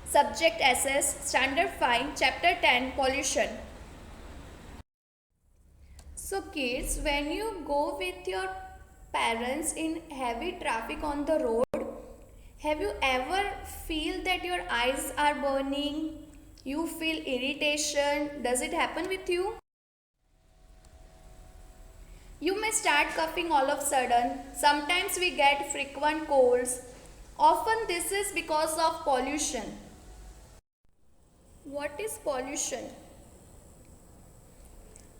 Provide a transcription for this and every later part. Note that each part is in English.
Subject SS, Standard 5, Chapter 10, Pollution. So kids, when you go with your parents in heavy traffic on the road, have you ever feel that your eyes are burning? You feel irritation? Does it happen with you? You may start coughing all of a sudden. Sometimes we get frequent colds. Often this is because of pollution. What is pollution?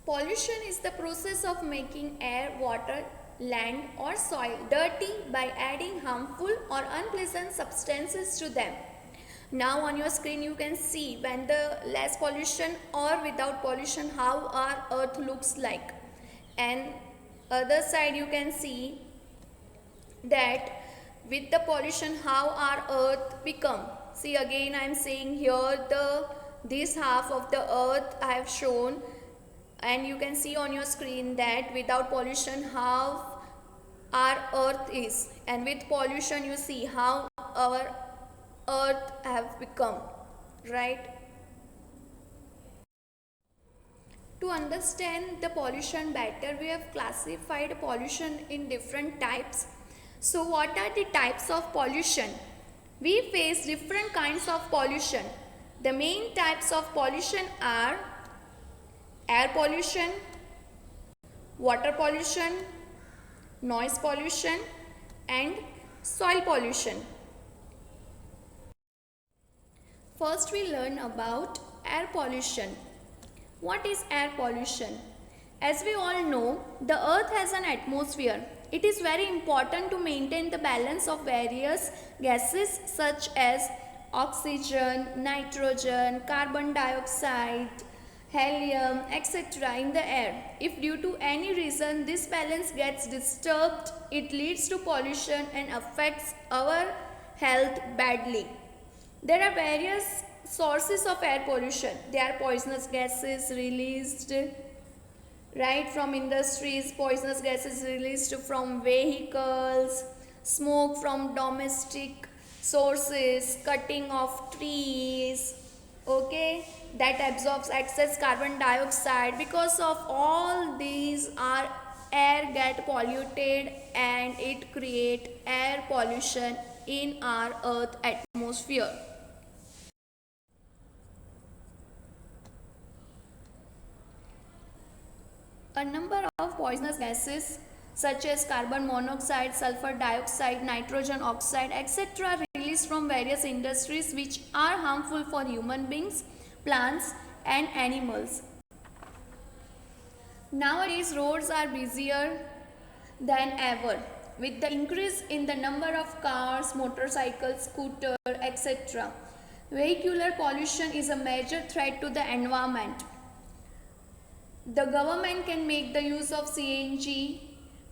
Pollution is the process of making air, water, land or soil dirty by adding harmful or unpleasant substances to them. Now on your screen you can see when the less pollution or without pollution how our earth looks like, and other side you can see that with the pollution how our earth become. See, again I am saying here this half of the earth I have shown, and you can see on your screen that without pollution how our earth is, and with pollution you see how our earth have become, right? To understand the pollution better, we have classified pollution in different types. So what are the types of pollution? We face different kinds of pollution. The main types of pollution are air pollution, water pollution, noise pollution and soil pollution. First we learn about air pollution. What is air pollution? As we all know, the earth has an atmosphere. It is very important to maintain the balance of various gases such as oxygen, nitrogen, carbon dioxide, helium, etc. in the air. If due to any reason this balance gets disturbed, it leads to pollution and affects our health badly. There are various sources of air pollution. There are poisonous gases released right from industries, poisonous gases released from vehicles, smoke from domestic sources, cutting of trees, okay, that absorbs excess carbon dioxide. Because of all these our air get polluted and it create air pollution in our earth atmosphere. A number of poisonous gases such as carbon monoxide, sulfur dioxide, nitrogen oxide, etc. released from various industries which are harmful for human beings, plants and animals. Nowadays roads are busier than ever with the increase in the number of cars, motorcycles, scooters, etc. Vehicular pollution is a major threat to the environment. The government can make the use of CNG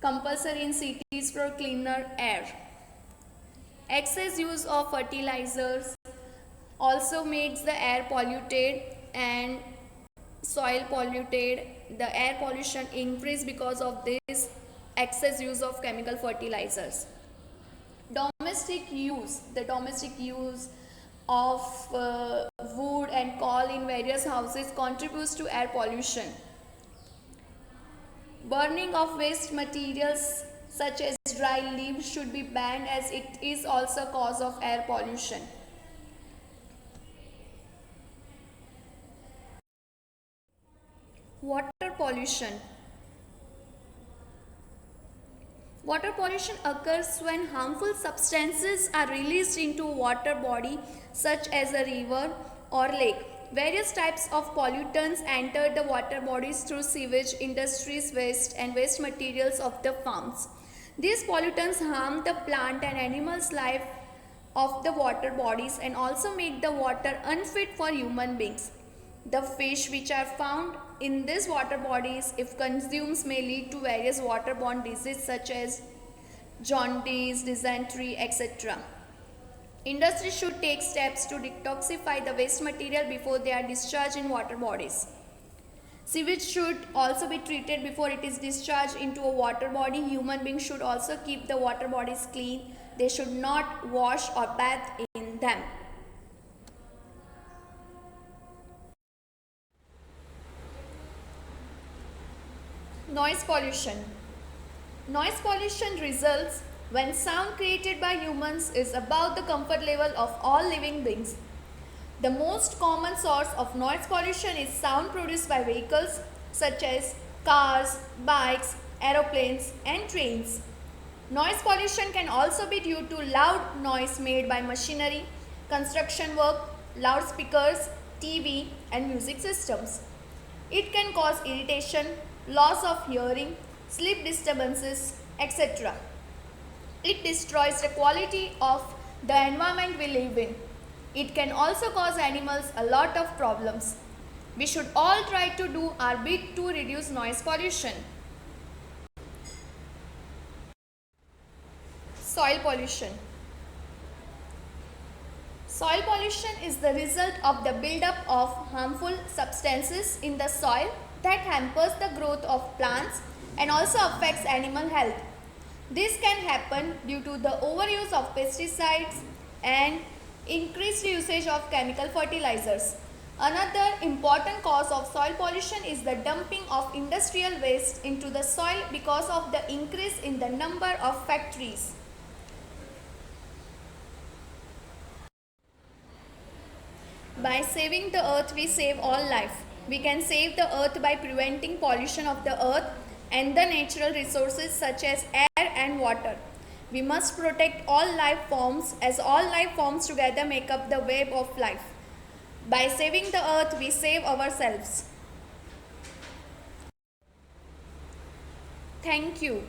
compulsory in cities for cleaner air. Excess use of fertilizers also makes the air polluted and soil polluted. The air pollution increase because of this excess use of chemical fertilizers. Domestic use, the domestic use of wood and coal in various houses contributes to air pollution. Burning of waste materials such as dry leaves should be banned as it is also a cause of air pollution. Water pollution. Water pollution occurs when harmful substances are released into a water body such as a river or lake. Various types of pollutants enter the water bodies through sewage, industries waste and waste materials of the farms. These pollutants harm the plant and animals' life of the water bodies and also make the water unfit for human beings. The fish which are found in these water bodies, if consumed, may lead to various waterborne diseases such as jaundice, dysentery, etc. Industry should take steps to detoxify the waste material before they are discharged in water bodies. Sewage should also be treated before it is discharged into a water body. Human beings should also keep the water bodies clean. They should not wash or bathe in them. Noise pollution. Noise pollution results when sound created by humans is above the comfort level of all living beings. The most common source of noise pollution is sound produced by vehicles such as cars, bikes, aeroplanes, and trains. Noise pollution can also be due to loud noise made by machinery, construction work, loudspeakers, TV, and music systems. It can cause irritation, loss of hearing, sleep disturbances, etc. It destroys the quality of the environment we live in. It can also cause animals a lot of problems. We should all try to do our bit to reduce noise pollution. Soil pollution. Soil pollution is the result of the buildup of harmful substances in the soil that hampers the growth of plants and also affects animal health. This can happen due to the overuse of pesticides and increased usage of chemical fertilizers. Another important cause of soil pollution is the dumping of industrial waste into the soil because of the increase in the number of factories. By saving the earth, we save all life. We can save the earth by preventing pollution of the earth and the natural resources such as air and water. We must protect all life forms as all life forms together make up the web of life. By saving the earth, we save ourselves. Thank you.